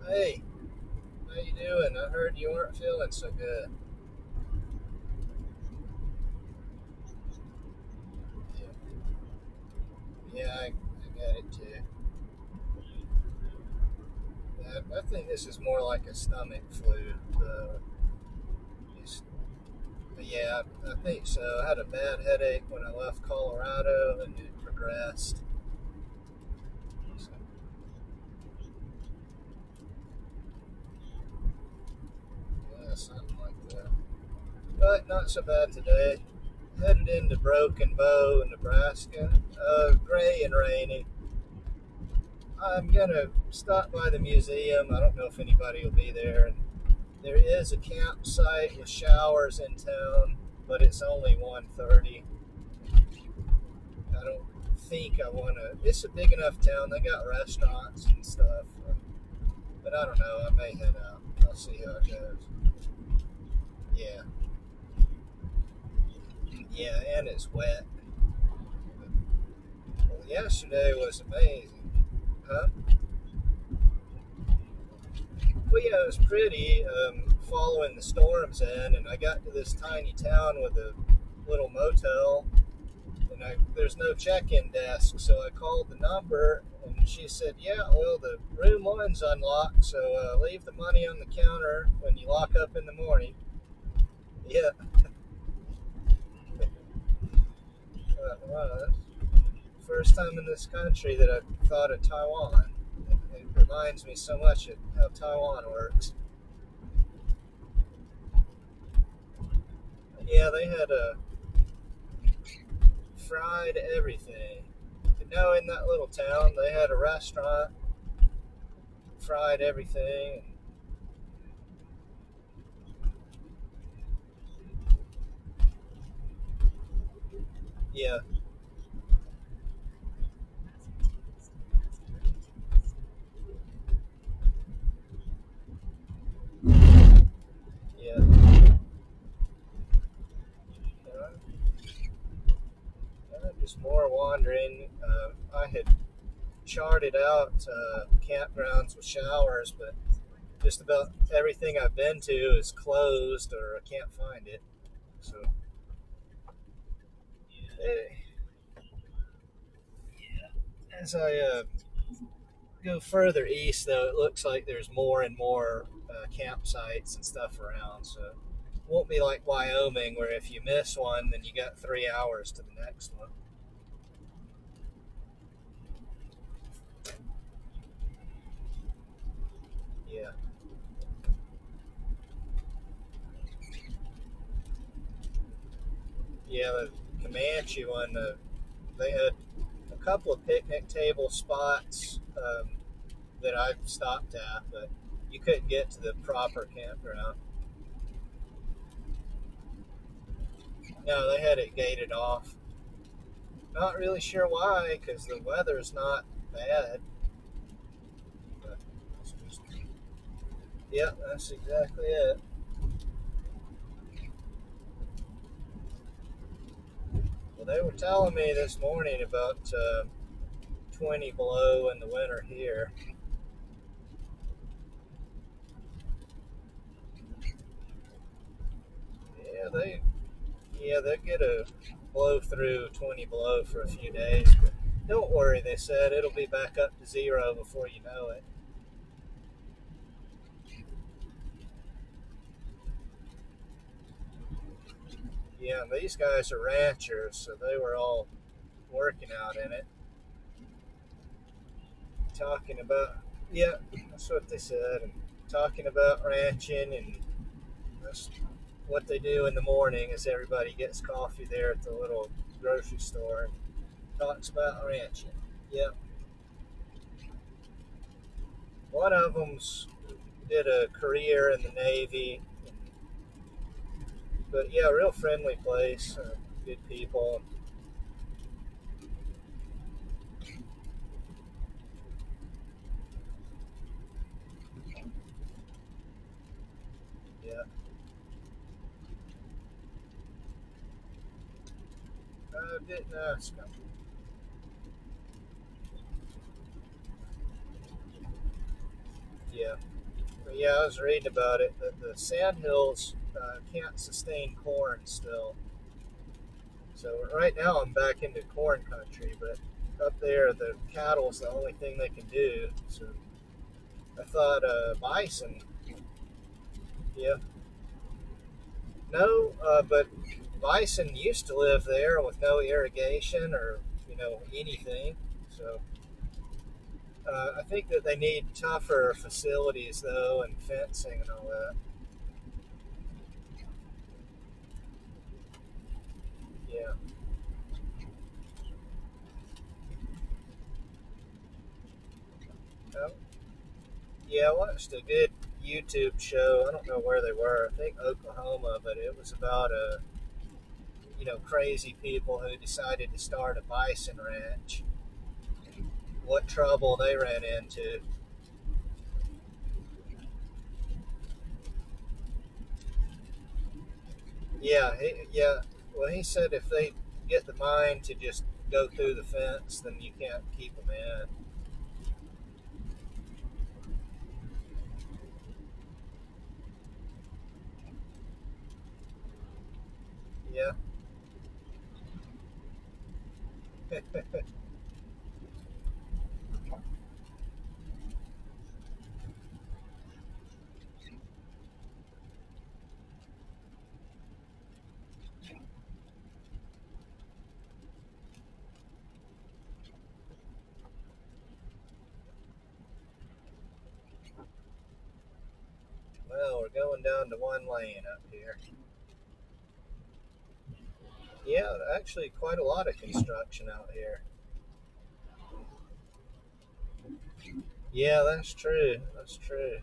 Hey, how you doing? I heard you weren't feeling so good. Yeah, I got it too. I think this is more like a stomach flu. It's- yeah, I think so. I had a bad headache when I left Colorado, and it progressed. So, yeah, something like that. But not so bad today. Headed into Broken Bow, Nebraska. Gray and rainy. I'm gonna stop by the museum. I don't know if anybody will be there. And there is a campsite with showers in town, but it's only 1:30. I don't think I want to. It's a big enough town. They got restaurants and stuff. But I don't know. I may head out. I'll see how it goes. Yeah. Yeah, and it's wet. Well, yesterday was amazing. Huh? Well, yeah, it was pretty following the storms in, and I got to this tiny town with a little motel, and there's no check-in desk, so I called the number, and she said, "Yeah, well, the room one's unlocked, so leave the money on the counter when you lock up in the morning." Yeah, well, that's the first time in this country that I've thought of Taiwan. It reminds me so much of how Taiwan works. Yeah, they had fried everything. No, in that little town, they had a restaurant, fried everything. Yeah, yeah. Just more wandering. I had charted out campgrounds with showers, but just about everything I've been to is closed or I can't find it. So, eh, as I go further east, though, it looks like there's more and more campsites and stuff around. So, it won't be like Wyoming, where if you miss one, then you got 3 hours to the next one. Yeah, yeah. The Comanche one, they had a couple of picnic table spots that I've stopped at, but you couldn't get to the proper campground. No, they had it gated off. Not really sure why, because the weather's not bad. But yeah, that's exactly it. Well, they were telling me this morning about 20 below in the winter here. Yeah, they get a blow through 20 below for a few days, but don't worry. They said it'll be back up to zero before you know it. Yeah, and these guys are ranchers, so they were all working out in it, talking about, yeah, that's what they said, and talking about ranching, and that's what they do in the morning is everybody gets coffee there at the little grocery store and talks about ranching. Yep. One of them's did a career in the Navy, but yeah, real friendly place, good people. Yeah, I didn't ask them. Yeah, Yeah, I was reading about it. The sandhills can't sustain corn still. So right now I'm back into corn country, but up there the cattle's the only thing they can do. So I thought bison. Yeah, no, but bison used to live there with no irrigation or anything. So I think that they need tougher facilities though, and fencing and all that. Yeah. Oh, yeah, I watched a good YouTube show. I don't know where they were. I think Oklahoma, but it was about crazy people who decided to start a bison ranch. What trouble they ran into. Yeah. Well, he said if they get the mind to just go through the fence, then you can't keep them in. Yeah. Well, we're going down to one lane up here. Yeah, actually, quite a lot of construction out here. Yeah, that's true. That's true.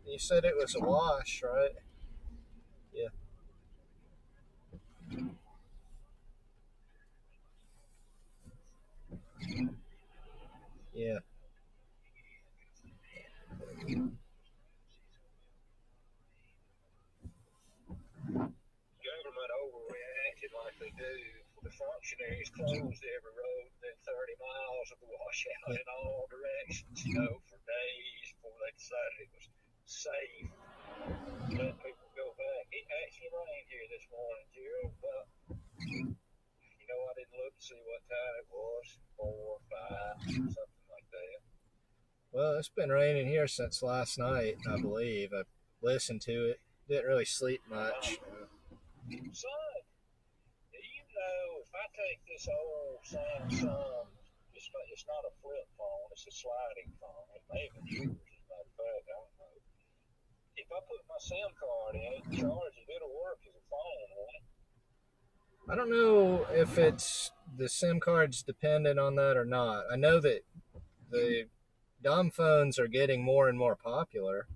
You said it was a wash, right? Yeah. Yeah. Government overreacted like they do. The functionaries closed every road within 30 miles of the washout in all directions, for days before they decided it was safe to let people go back. It actually rained here this morning, Gerald, but I didn't look to see what time it was, 4, 5, something like that. Well, it's been raining here since last night, I believe. I listened to it. Didn't really sleep much. Son, do you know if I take this old Samsung, it's not a flip phone, it's a sliding phone. It may have been yours, as a matter of fact, I don't know. If I put my SIM card in and charge it, it'll work as a phone, won't it? I don't know if it's the SIM card's dependent on that or not. I know that the dumb phones are getting more and more popular.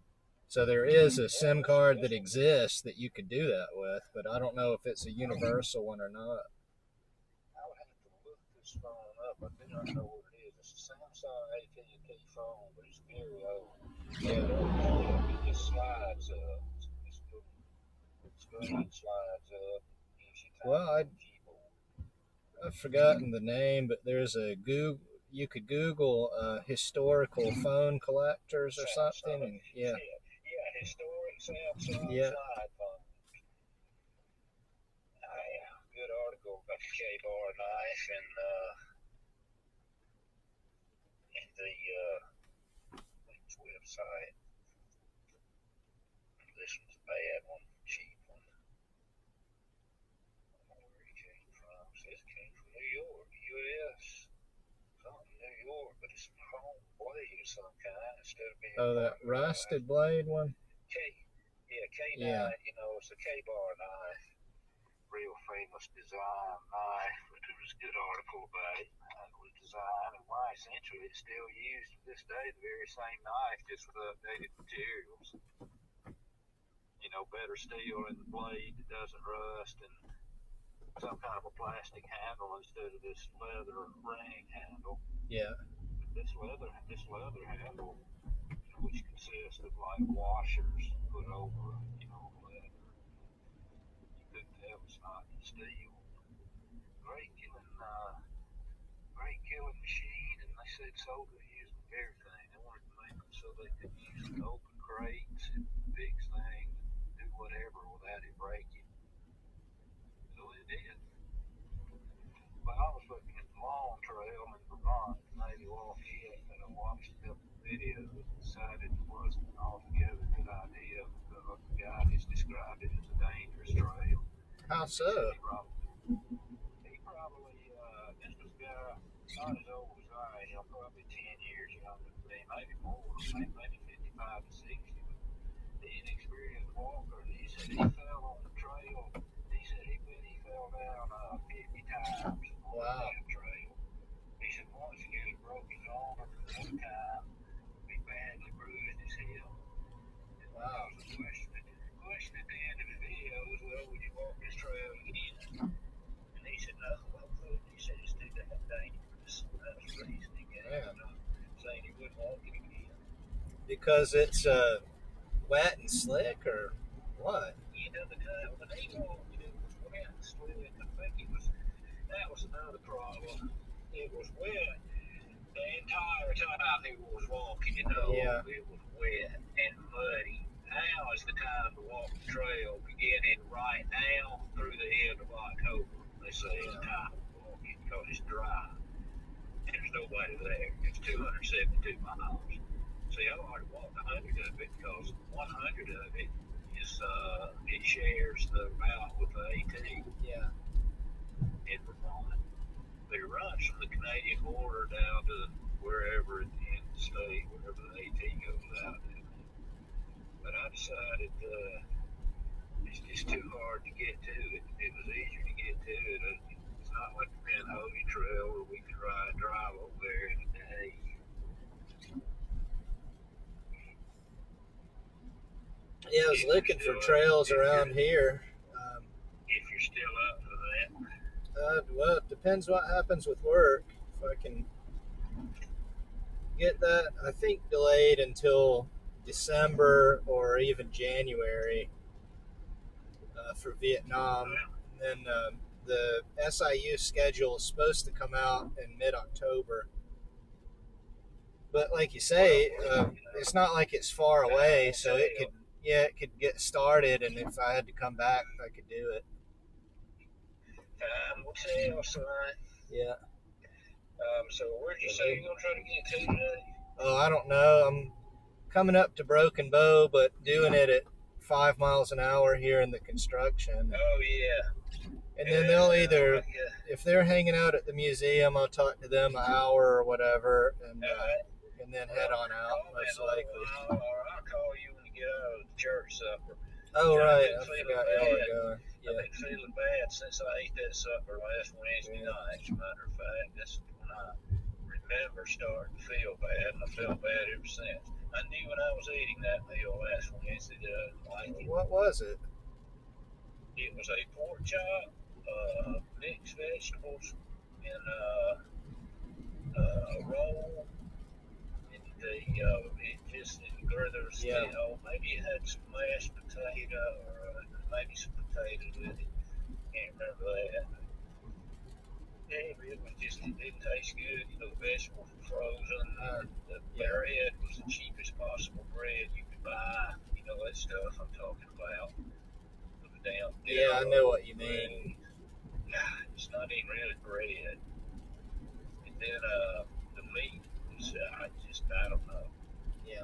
So there is a SIM card that exists that you could do that with, but I don't know if it's a universal one or not. I would have to look this phone up. I do not know what it is. It's a Samsung AT&T phone, but it's very old. Yeah. It just slides up. It's good. Screen slides up. Well, I've forgotten the name, but there's a Google. You could Google historical phone collectors or something. And, yeah. Yeah, historic Samsung slide phone. Good article about the K-bar knife and the website. This one's a bad one, cheap one. I don't know where it came from. It says it came from New York, U.S. Something New York, but it's a home blade of some kind instead of being. Oh, that rusted blade one. K9. Yeah. It's a K-bar knife. Real famous design knife, but there was a good article about it. It was designed and why essentially it's still used to this day, the very same knife, just with updated materials. Better steel in the blade that doesn't rust, and some kind of a plastic handle instead of this leather ring handle. Yeah. This leather handle, which consists of like washers put over, leather. You couldn't tell it's not steel. great killing machine, and they said so to use everything. They wanted to make them so they could use it to open crates and fix things, do whatever without it breaking. So it did. But I was looking at the Long Trail in Vermont, Navy Lafayette, and I watched a couple of videos and decided it wasn't altogether a good idea because the guy just described it as a dangerous trail. How He said so? he probably this was a guy not as old as I am, probably 10 years younger than me, maybe more, maybe 55 to 60, but the inexperienced walker. He said he fell on the trail. He said he fell down 50 times on the Wow. damn trail. He said once again he broke his arm, another time he badly bruised his hip. And Wow. the question at the end of the video was, well, would you walk this trail again? And he said, no, I couldn't. He said it's too damn dangerous. That was the reason he gave. Yeah. Saying he wouldn't walk it again. Because it's wet and slick, or what? You know, the time when he walked it, it was wet and slick. I think that was another problem. It was wet the entire time he was walking, Yeah. It was wet and muddy. Now is the time to walk the trail, beginning right now through the end of October. They say it's time to walk it because it's dry. And there's nobody there. It's 272 miles. See, I already walked 100 of it because 100 of it is, it shares the route with the AT Yeah. in Vermont. But it runs from the Canadian border down to wherever in the state, wherever the AT goes out. But I decided it's just too hard to get to it. It was easier to get to it. It's not like the Pinhoti Trail where we could drive over there in a day. Yeah, I was looking for trails around here. If you're still up for that. Well, it depends what happens with work. If I can get that, I think delayed until December or even January for Vietnam. And then the SIU schedule is supposed to come out in mid-October. But like you say, it's not like it's far away, so it could get started, and if I had to come back, I could do it. Time will tell, son. Yeah. So where'd you say you're gonna try to get to today? Oh, I don't know. I'm coming up to Broken Bow, but doing it at 5 miles an hour here in the construction. Oh yeah. And then they'll either, if they're hanging out at the museum, I'll talk to them an hour or whatever, and then head on out, most likely. Or I'll call you when you get out of the church supper. Oh, right. I forgot y'all were going. I've been feeling bad since I ate that supper last Wednesday night. As a matter of fact, that's when I remember starting to feel bad, and I felt bad ever since. I knew when I was eating that meal last Wednesday that I didn't like it. What was it? It was a pork chop, mixed vegetables, and a roll. It just maybe it had some mashed potato or maybe some potatoes with it. Can't remember that. Yeah, it was just, it didn't taste good. The vegetables were frozen. The bread was the cheapest possible bread you could buy. That stuff I'm talking about. Yeah, I know what you mean. It's not even really bread. And then the meat was, I don't know. Yeah.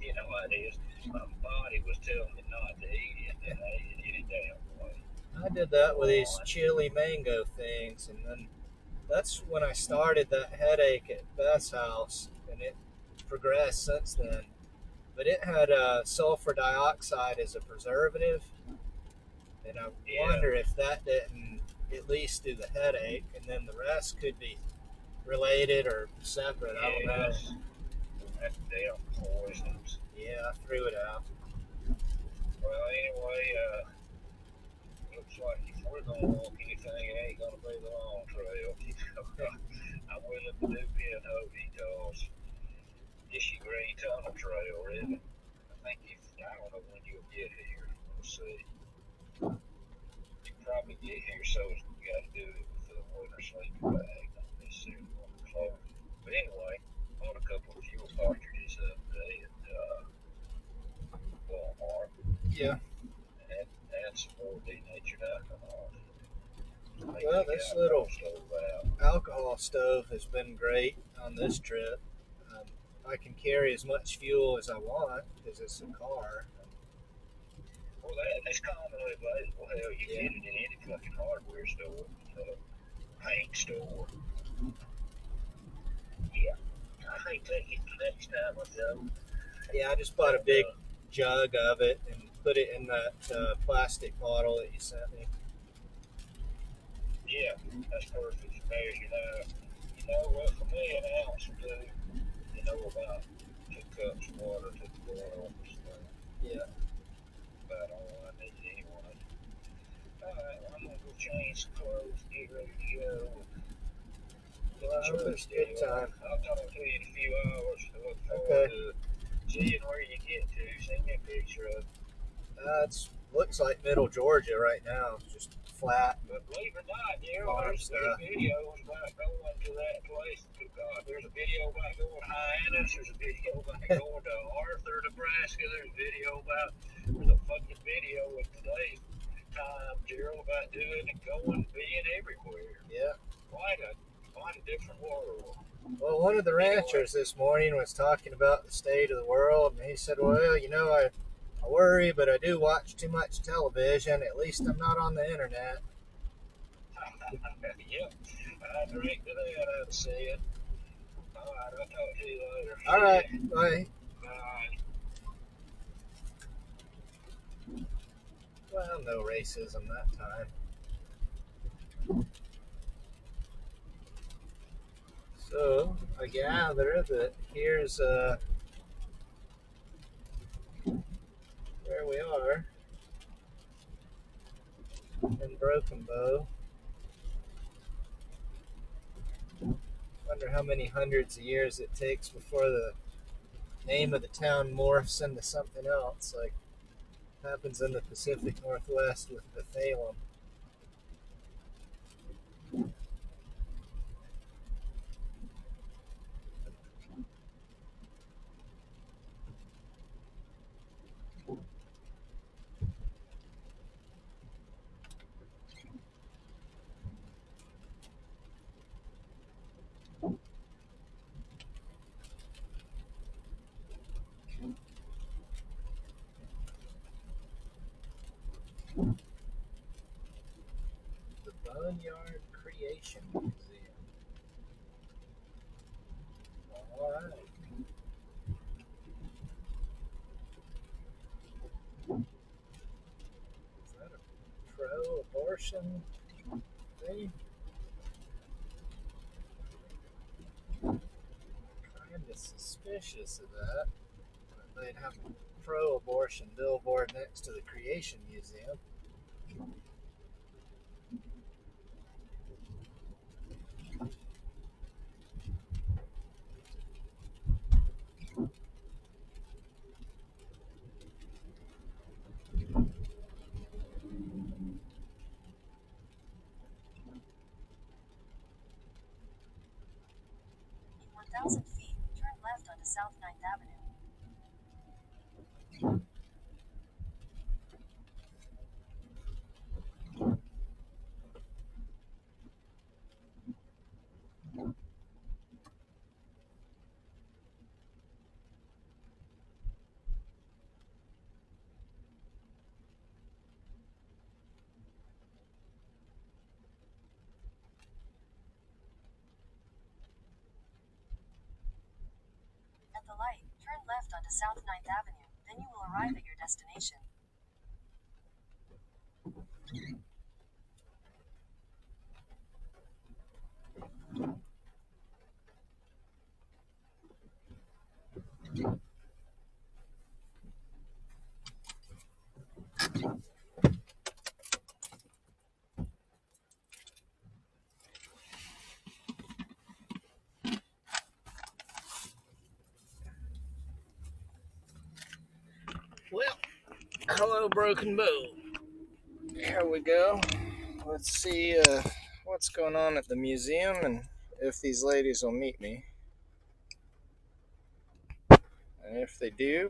You know what it is? My body was telling me not to eat it, and I ate it any damn way. I did that with these chili mango things, and then that's when I started that headache at Beth's house, and it progressed since then. But it had sulfur dioxide as a preservative, and I wonder if that didn't at least do the headache, and then the rest could be related or separate. I don't know. That's damn poisons. Yeah, I threw it out. Well, anyway, looks like if we're going to walk anything, it ain't going to be the Long Trail. I'm willing to do Pinhoti because this your Green Tunnel Trail, really. I don't know when you'll get here. We'll see. You probably get here, so you got to do it with the winter sleeping bag, not necessarily winter clothes. But anyway, bought a couple of fuel cartridges the other day at Walmart Yeah. and some more denatured alcohol. Well, this little alcohol stove has been great on this trip. Um, I can carry as much fuel as I want because it's a car. Well, that's commonly available. Hell, you get it in any fucking hardware store, paint store. Yeah, I may take it the next time I go. Yeah, I just bought a big jug of it and put it in that plastic bottle that you sent me. Yeah, that's perfect. Well, for me, an ounce or two, about 2 cups of water to boil. So Yeah. about all I need anyway. Alright, well, I'm gonna go change some clothes, get ready to go. Well, it's good time. I'll talk to you in a few hours. I look forward to seeing where you get to. Send me a picture of it. It looks like middle Georgia right now. It's just flat. But believe it or not, there's videos about going to that place. There's a video about going to Hyannis. There's a video about going to Arthur, Nebraska. There's a fucking video of today's time, Gerald, about doing and going, being everywhere. Yeah. Quite a different world. Well, one of the ranchers this morning was talking about the state of the world, and he said, well, I worry, but I do watch too much television. At least I'm not on the internet. Yep, I agree to that, I'd say it. All right, I'll talk to you later. All right, bye. Bye. Well, no racism that time. So, I gather that here's where we are in Broken Bow. Wonder how many hundreds of years it takes before the name of the town morphs into something else, like happens in the Pacific Northwest with Bethlehem. The Boneyard Creation Museum. All right. Is that a pro-abortion thing? Kind of suspicious of that. They'd have a pro-abortion billboard next to the Creation Museum. In 1,000 feet, turn left onto South 9th Avenue. At the light, turn left onto South 9th Avenue, then you will arrive at your destination. Well, hello, Broken Bow. Here we go. Let's see what's going on at the museum and if these ladies will meet me. And if they do,